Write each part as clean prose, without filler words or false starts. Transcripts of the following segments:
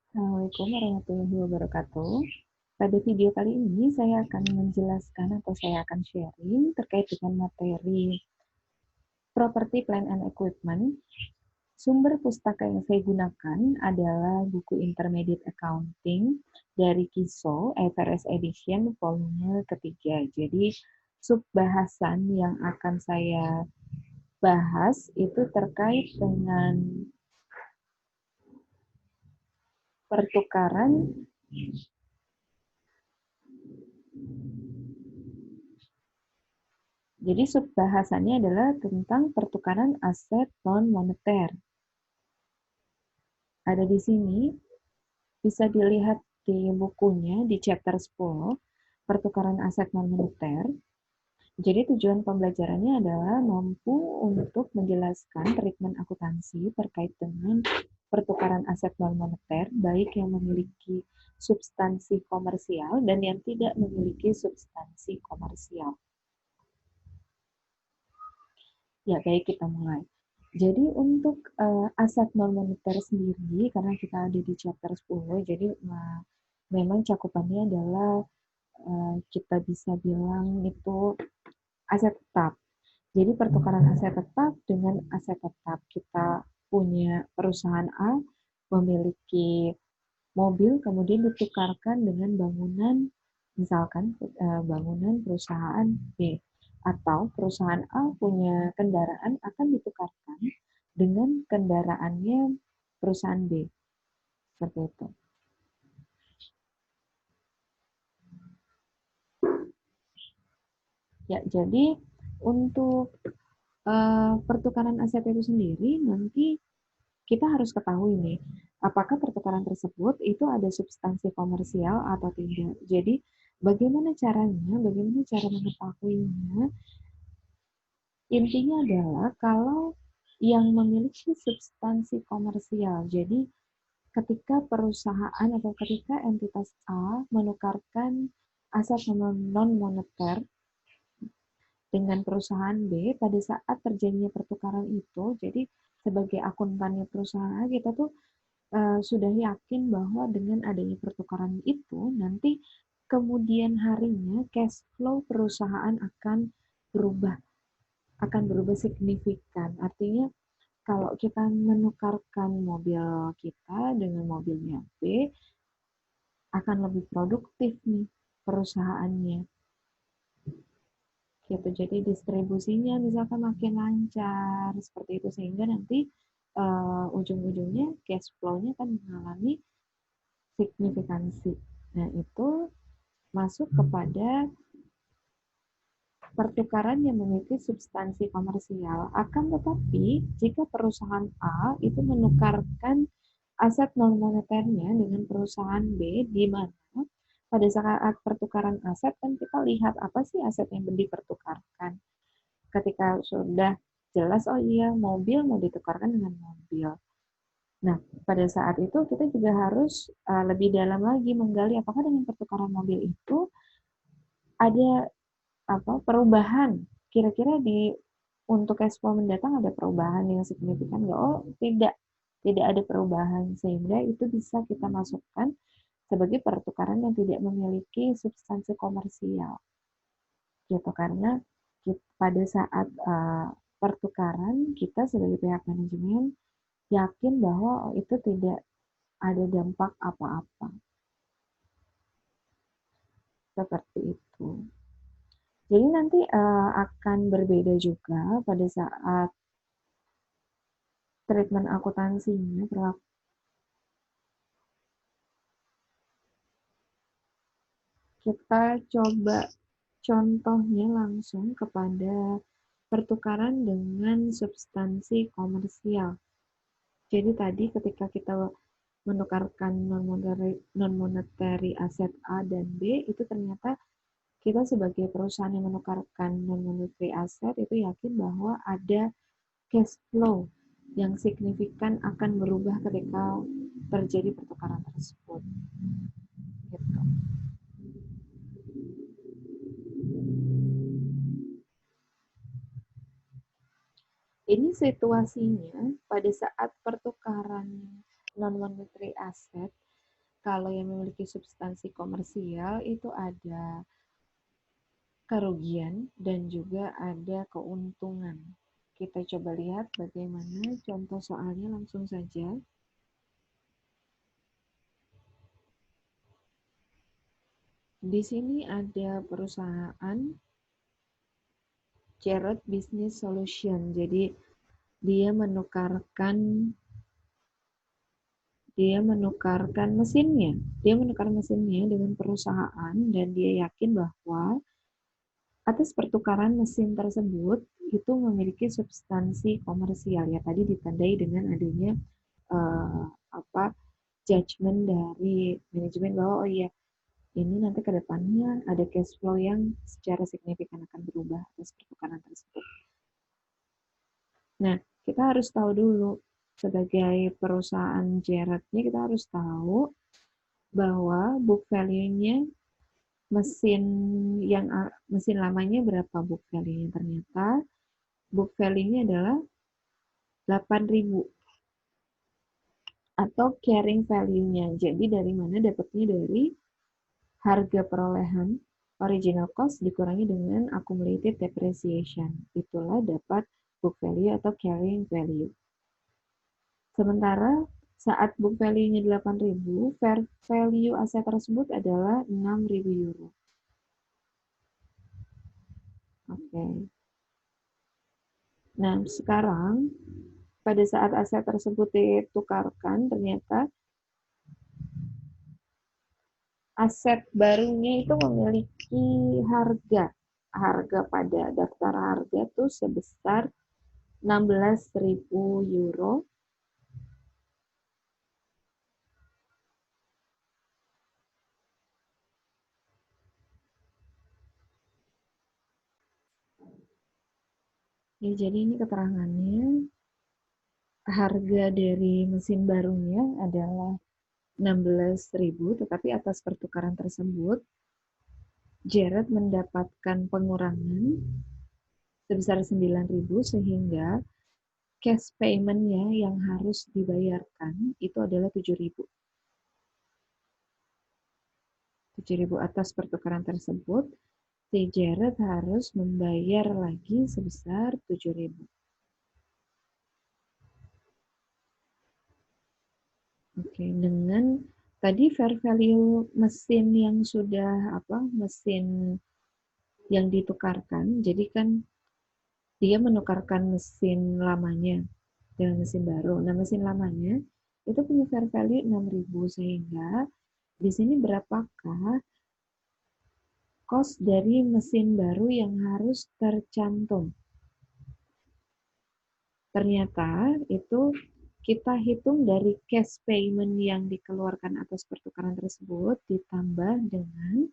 Assalamualaikum warahmatullahi wabarakatuh. Pada video kali ini saya akan menjelaskan atau saya akan sharing terkait dengan materi Property Plant and Equipment. Sumber pustaka yang saya gunakan adalah buku Intermediate Accounting dari KISO, IFRS Edition, volume ketiga. Jadi, subbahasan yang akan saya bahas itu terkait dengan pertukaran Jadi subbahasannya adalah tentang pertukaran aset non-moneter. Ada di sini, bisa dilihat di bukunya di chapter 10, pertukaran aset non-moneter. Jadi tujuan pembelajarannya adalah mampu untuk menjelaskan treatment akuntansi terkait dengan pertukaran aset non-moneter, baik yang memiliki substansi komersial dan yang tidak memiliki substansi komersial. Ya, baik, kita mulai. Jadi untuk aset non-moneter sendiri, karena kita ada di chapter 10, jadi memang cakupannya adalah kita bisa bilang itu aset tetap. Jadi pertukaran aset tetap dengan aset tetap. Kita punya perusahaan A memiliki mobil, kemudian ditukarkan dengan bangunan, misalkan bangunan perusahaan B. Atau perusahaan A punya kendaraan akan ditukarkan dengan kendaraannya perusahaan B. Seperti itu. Ya, jadi untuk pertukaran aset itu sendiri nanti kita harus ketahui nih, apakah pertukaran tersebut itu ada substansi komersial atau tidak. Jadi, bagaimana caranya, bagaimana cara mengetahuinya? Intinya adalah kalau yang memiliki substansi komersial. Jadi, ketika perusahaan atau ketika entitas A menukarkan aset non-moneter dengan perusahaan B pada saat terjadinya pertukaran itu, jadi sebagai akuntannya perusahaan A, kita tuh sudah yakin bahwa dengan adanya pertukaran itu, nanti kemudian harinya cash flow perusahaan berubah, akan berubah signifikan. Artinya, kalau kita menukarkan mobil kita dengan mobilnya B, akan lebih produktif nih perusahaannya. Gitu. Jadi distribusinya misalkan makin lancar seperti itu, sehingga nanti ujung-ujungnya cash flow-nya akan mengalami signifikansi. Nah, itu masuk kepada pertukaran yang memiliki substansi komersial. Akan tetapi, jika perusahaan A itu menukarkan aset non-moneternya dengan perusahaan B, di mana pada saat pertukaran aset kan kita lihat apa sih aset yang dipertukarkan. Ketika sudah jelas, oh iya, mobil mau ditukarkan dengan mobil. Nah, pada saat itu kita juga harus lebih dalam lagi menggali apakah dengan pertukaran mobil itu ada perubahan. Kira-kira untuk ekspor mendatang ada perubahan yang signifikan nggak? Oh, tidak ada perubahan, sehingga itu bisa kita masukkan sebagai pertukaran yang tidak memiliki substansi komersial. Gitu, karena pada saat pertukaran kita sebagai pihak manajemen yakin bahwa itu tidak ada dampak apa-apa. Seperti itu. Jadi nanti akan berbeda juga pada saat treatment akuntansinya. Kita coba contohnya langsung kepada pertukaran dengan substansi komersial. Jadi tadi ketika kita menukarkan non-monetary aset A dan B, itu ternyata kita sebagai perusahaan yang menukarkan non-monetary aset itu yakin bahwa ada cash flow yang signifikan akan berubah ketika terjadi pertukaran tersebut. Gitu. Ini situasinya pada saat pertukaran non-monetary asset, kalau yang memiliki substansi komersial itu ada kerugian dan juga ada keuntungan. Kita coba lihat bagaimana contoh soalnya langsung saja. Di sini ada perusahaan Jared Business Solution. Jadi dia menukarkan mesinnya. Dia menukar mesinnya dengan perusahaan dan dia yakin bahwa atas pertukaran mesin tersebut itu memiliki substansi komersial ya tadi ditandai dengan adanya uh, apa judgement dari manajemen bahwa oh iya ini nanti ke depannya ada cash flow yang secara signifikan akan berubah atas pertukaran tersebut. Nah, kita harus tahu dulu sebagai perusahaan Jared-nya kita harus tahu bahwa book value-nya mesin mesin lamanya berapa book value-nya. Ternyata book value-nya adalah 8.000 atau carrying value-nya. Jadi dari mana dapatnya? Dari harga perolehan original cost dikurangi dengan accumulated depreciation. Itulah dapat book value atau carrying value. Sementara saat book value-nya 8.000, fair value aset tersebut adalah 6.000 euro. Oke. Nah, sekarang pada saat aset tersebut ditukarkan, ternyata aset barunya itu memiliki harga pada daftar harga tuh sebesar 16.000 euro. Ya, jadi ini keterangannya harga dari mesin barunya adalah 16.000, tetapi atas pertukaran tersebut Jared mendapatkan pengurangan sebesar 9.000 sehingga cash payment-nya yang harus dibayarkan itu adalah 7.000. 7.000 atas pertukaran tersebut, si Jared harus membayar lagi sebesar 7.000. Oke, dengan tadi fair value mesin yang sudah mesin yang ditukarkan, jadi kan dia menukarkan mesin lamanya dengan mesin baru. Nah, mesin lamanya itu punya fair value 6.000 sehingga di sini berapakah cost dari mesin baru yang harus tercantum? Ternyata itu kita hitung dari cash payment yang dikeluarkan atas pertukaran tersebut ditambah dengan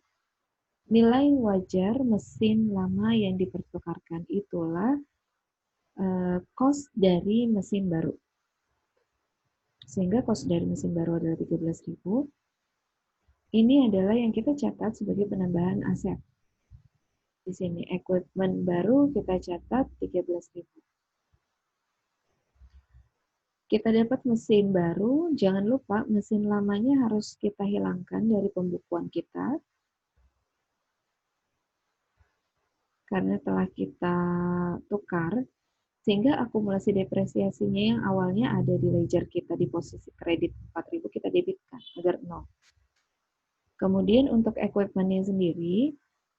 nilai wajar mesin lama yang dipertukarkan. Itulah cost dari mesin baru. Sehingga cost dari mesin baru adalah 13.000. Ini adalah yang kita catat sebagai penambahan aset. Di sini equipment baru kita catat 13.000. Kita dapat mesin baru, jangan lupa mesin lamanya harus kita hilangkan dari pembukuan kita. Karena telah kita tukar, sehingga akumulasi depresiasinya yang awalnya ada di ledger kita di posisi kredit 4.000 kita debitkan agar 0. Kemudian untuk equipment-nya sendiri,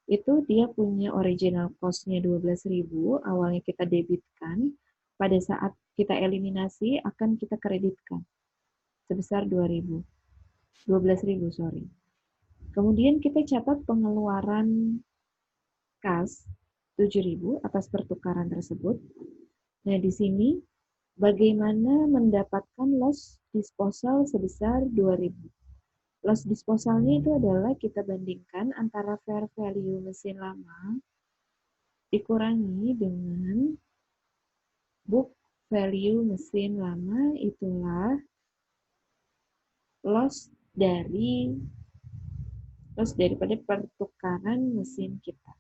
itu dia punya original cost-nya 12.000, awalnya kita debitkan, pada saat kita eliminasi akan kita kreditkan sebesar 2.000. 12.000, sorry. Kemudian kita catat pengeluaran kas 7.000 atas pertukaran tersebut. Nah, di sini bagaimana mendapatkan loss disposal sebesar 2.000. Loss disposalnya itu adalah kita bandingkan antara fair value mesin lama dikurangi dengan book value mesin lama, itulah loss daripada pertukaran mesin kita.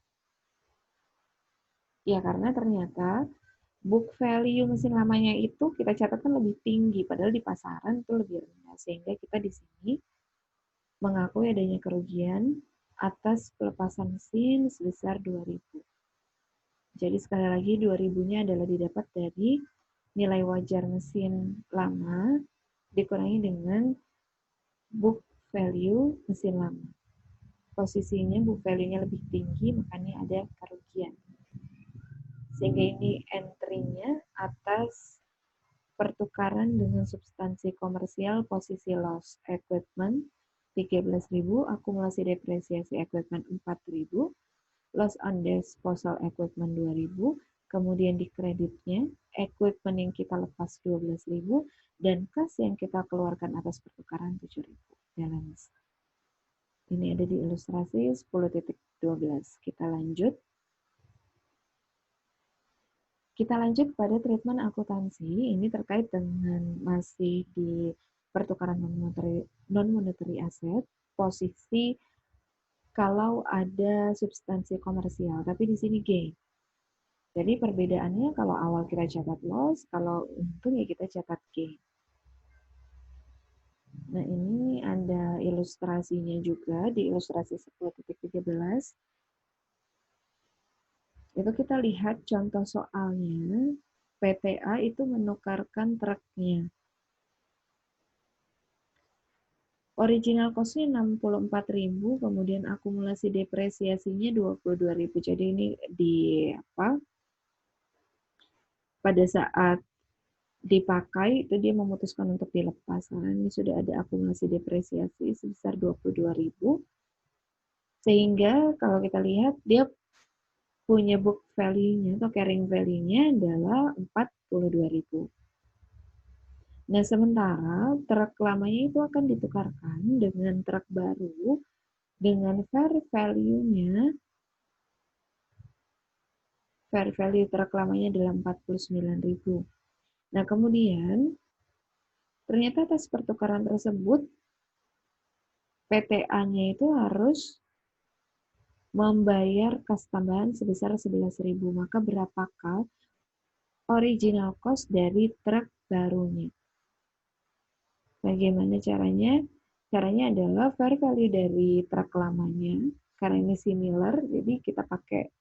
Ya, karena ternyata book value mesin lamanya itu kita catatkan lebih tinggi, padahal di pasaran itu lebih rendah. Sehingga kita di sini mengakui adanya kerugian atas pelepasan mesin sebesar 2.000. Jadi sekali lagi 2.000-nya adalah didapat dari nilai wajar mesin lama dikurangi dengan book value mesin lama. Posisinya book value-nya lebih tinggi, makanya ada kerugian. Sehingga ini entry-nya atas pertukaran dengan substansi komersial posisi loss equipment 13.000, akumulasi depresiasi equipment 4.000, loss on disposal equipment 2.000, kemudian di kreditnya equipment yang kita lepas 12.000 dan kas yang kita keluarkan atas pertukaran 7.000 balance. Ini ada di ilustrasi 10.12. Kita lanjut pada treatment akuntansi. Ini terkait dengan masih di pertukaran non-monetary asset, posisi kalau ada substansi komersial, tapi di sini gain. Jadi perbedaannya kalau awal kita catat loss, kalau untung ya kita catat gain. Nah ini ada ilustrasinya juga di ilustrasi 10.13. Itu kita lihat contoh soalnya, PTA itu menukarkan truknya. Original cost-nya 64.000, kemudian akumulasi depresiasinya 22.000. Jadi ini pada saat dipakai itu dia memutuskan untuk dilepas karena ini sudah ada akumulasi depresiasi sebesar 22.000. Sehingga kalau kita lihat dia punya book value-nya atau carrying value-nya adalah 42.000. Nah, sementara truk lamanya itu akan ditukarkan dengan truk baru dengan fair value truk lamanya adalah 49.000. Nah, kemudian ternyata atas pertukaran tersebut PTA-nya itu harus membayar kas tambahan sebesar 11.000. Maka berapakah original cost dari truk barunya? Bagaimana caranya? Caranya adalah fair value dari truk lamanya, karena ini similar, jadi kita pakai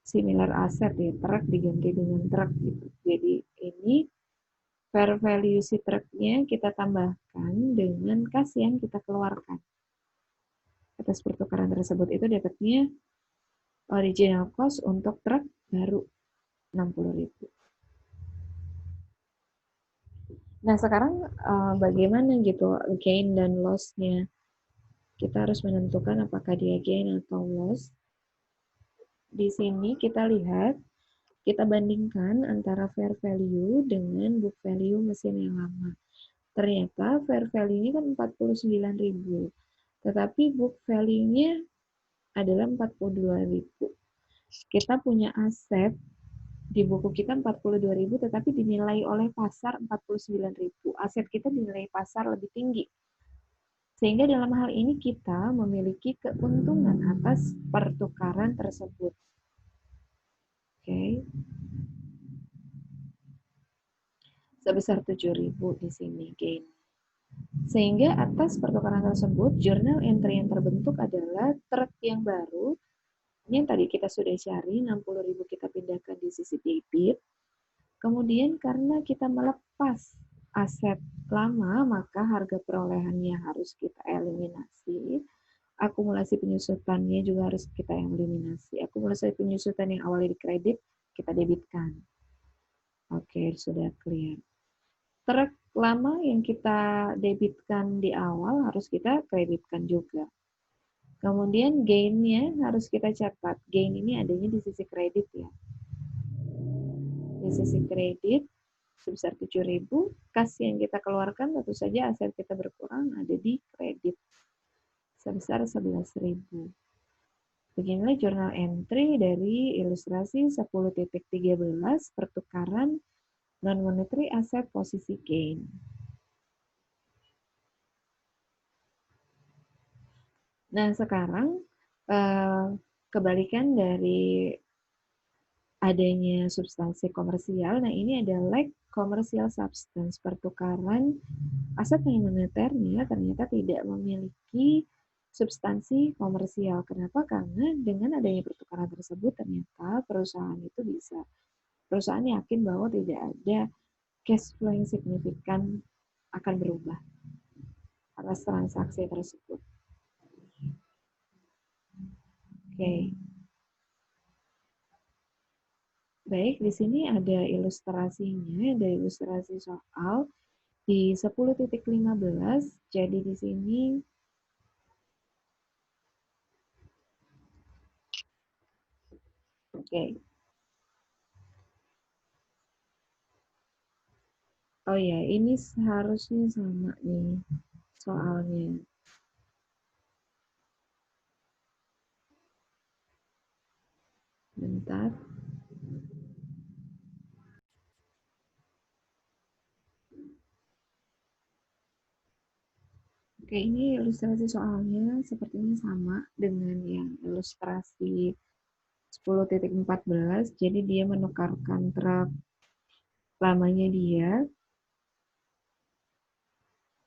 similar asset ya, truk diganti dengan truk gitu. Jadi ini fair value si truknya kita tambahkan dengan kas yang kita keluarkan. Atas pertukaran tersebut itu dapatnya original cost untuk truk baru 60.000. Nah sekarang bagaimana gitu gain dan loss-nya? Kita harus menentukan apakah dia gain atau loss. Di sini kita lihat, kita bandingkan antara fair value dengan book value mesin yang lama. Ternyata fair value-nya kan 49.000, tetapi book value-nya adalah 42.000. Kita punya aset di buku kita 42.000, tetapi dinilai oleh pasar 49.000. Aset kita dinilai pasar lebih tinggi. Sehingga dalam hal ini kita memiliki keuntungan atas pertukaran tersebut. Oke. Sebesar 7.000 di sini gain. Sehingga atas pertukaran tersebut, journal entry yang terbentuk adalah truk yang baru. Ini yang tadi kita sudah cari, 60.000 kita pindahkan di sisi debit. Kemudian karena kita melepas aset lama, maka harga perolehannya harus kita eliminasi. Akumulasi penyusutannya juga harus kita eliminasi. Akumulasi penyusutan yang awalnya di kredit, kita debitkan. Oke, sudah clear. Truk lama yang kita debitkan di awal harus kita kreditkan juga. Kemudian gain-nya harus kita catat. Gain ini adanya di sisi kredit ya. Di sisi kredit sebesar 7.000, kas yang kita keluarkan tentu saja aset kita berkurang ada di kredit sebesar 11.000. Beginilah journal entry dari ilustrasi 10.13 pertukaran non-monetary asset posisi gain. Nah, sekarang kebalikan dari adanya substansi komersial. Nah, ini ada like commercial substance, pertukaran aset non-moneternya ternyata tidak memiliki substansi komersial. Kenapa? Karena dengan adanya pertukaran tersebut ternyata perusahaan yakin bahwa tidak ada cash flow yang signifikan akan berubah atas transaksi tersebut. Oke. Baik, di sini ada ilustrasinya, ada ilustrasi soal di 10.15. Jadi di sini oke. Oh ya, ini seharusnya sama nih soalnya. Bentar. Oke, ini ilustrasi soalnya sepertinya sama dengan yang ilustrasi 10.14. Jadi dia menukarkan truk lamanya dia.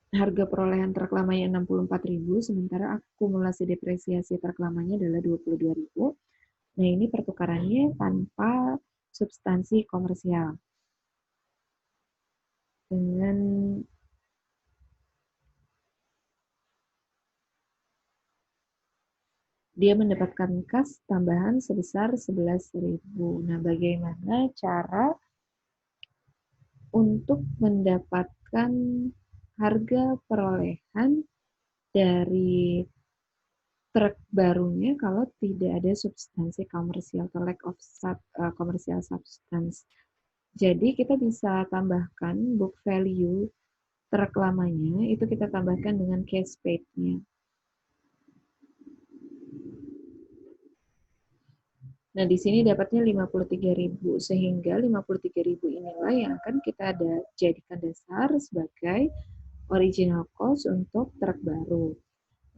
Harga perolehan truk lamanya 64.000, sementara akumulasi depresiasi truk lamanya adalah 22.000. Nah, ini pertukarannya tanpa substansi komersial. Dengan dia mendapatkan kas tambahan sebesar 11.000. Nah, bagaimana cara untuk mendapatkan harga perolehan dari truk barunya kalau tidak ada substansi komersial atau lack of commercial substance. Jadi kita bisa tambahkan book value truk lamanya, itu kita tambahkan dengan cash paid-nya. Nah, di sini dapatnya 53.000, sehingga 53.000 inilah yang akan kita jadikan dasar sebagai original cost untuk truk baru.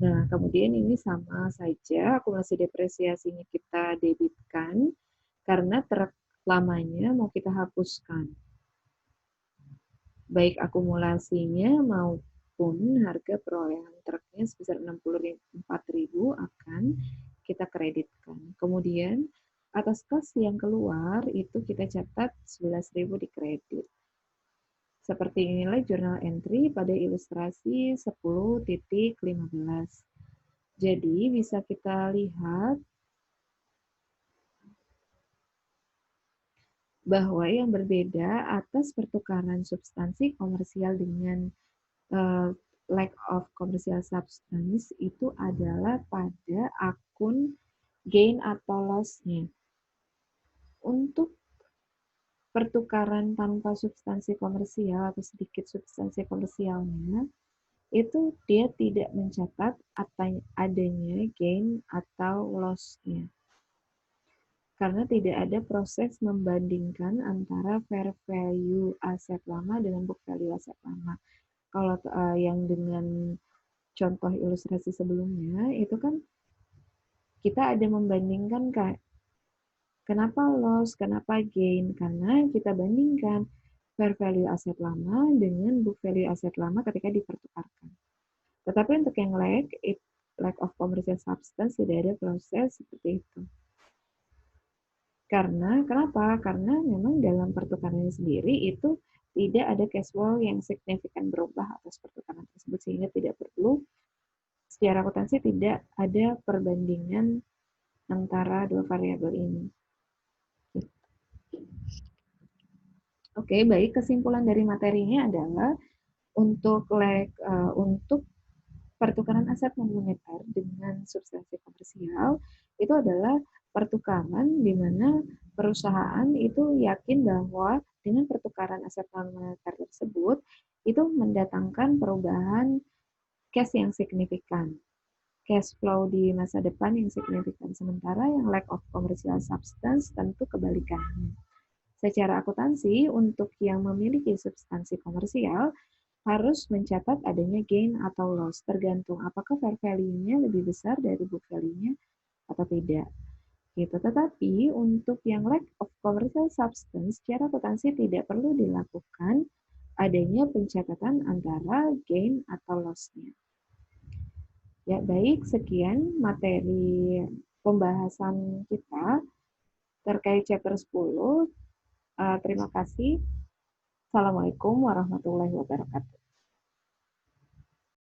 Nah, kemudian ini sama saja, akumulasi depresiasinya kita debitkan, karena truk lamanya mau kita hapuskan. Baik akumulasinya maupun harga perolehan truknya sebesar 64.000 akan kita kreditkan. Kemudian atas kas yang keluar itu kita catat 11.000 di kredit. Seperti inilah journal entry pada ilustrasi 10.15. Jadi bisa kita lihat bahwa yang berbeda atas pertukaran substansi komersial dengan lack of commercial substance itu adalah pada akun gain atau loss-nya. Untuk pertukaran tanpa substansi komersial atau sedikit substansi komersialnya, itu dia tidak mencatat adanya gain atau loss-nya. Karena tidak ada proses membandingkan antara fair value aset lama dengan book value aset lama. Kalau yang dengan contoh ilustrasi sebelumnya, itu kan kita ada membandingkan kenapa loss, kenapa gain, karena kita bandingkan fair value aset lama dengan book value aset lama ketika dipertukarkan. Tetapi untuk yang lack of commercial substance tidak ada proses seperti itu. Kenapa? Karena memang dalam pertukarannya sendiri itu tidak ada cash flow yang signifikan berubah atas pertukaran tersebut, sehingga tidak perlu secara akuntansi tidak ada perbandingan antara dua variabel ini. Oke, baik, kesimpulan dari materinya adalah untuk pertukaran aset non-moneter dengan substansi komersial itu adalah pertukaran di mana perusahaan itu yakin bahwa dengan pertukaran aset non-moneter tersebut itu mendatangkan perubahan cash yang signifikan, cash flow di masa depan yang signifikan. Sementara yang lack of commercial substance tentu kebalikannya. Secara akuntansi, untuk yang memiliki substansi komersial, harus mencatat adanya gain atau loss, tergantung apakah fair value-nya lebih besar dari book value-nya atau tidak. Gitu. Tetapi untuk yang lack of commercial substance, secara akuntansi tidak perlu dilakukan adanya pencatatan antara gain atau loss-nya. Ya, baik, sekian materi pembahasan kita terkait chapter 10. Terima kasih. Assalamualaikum warahmatullahi wabarakatuh.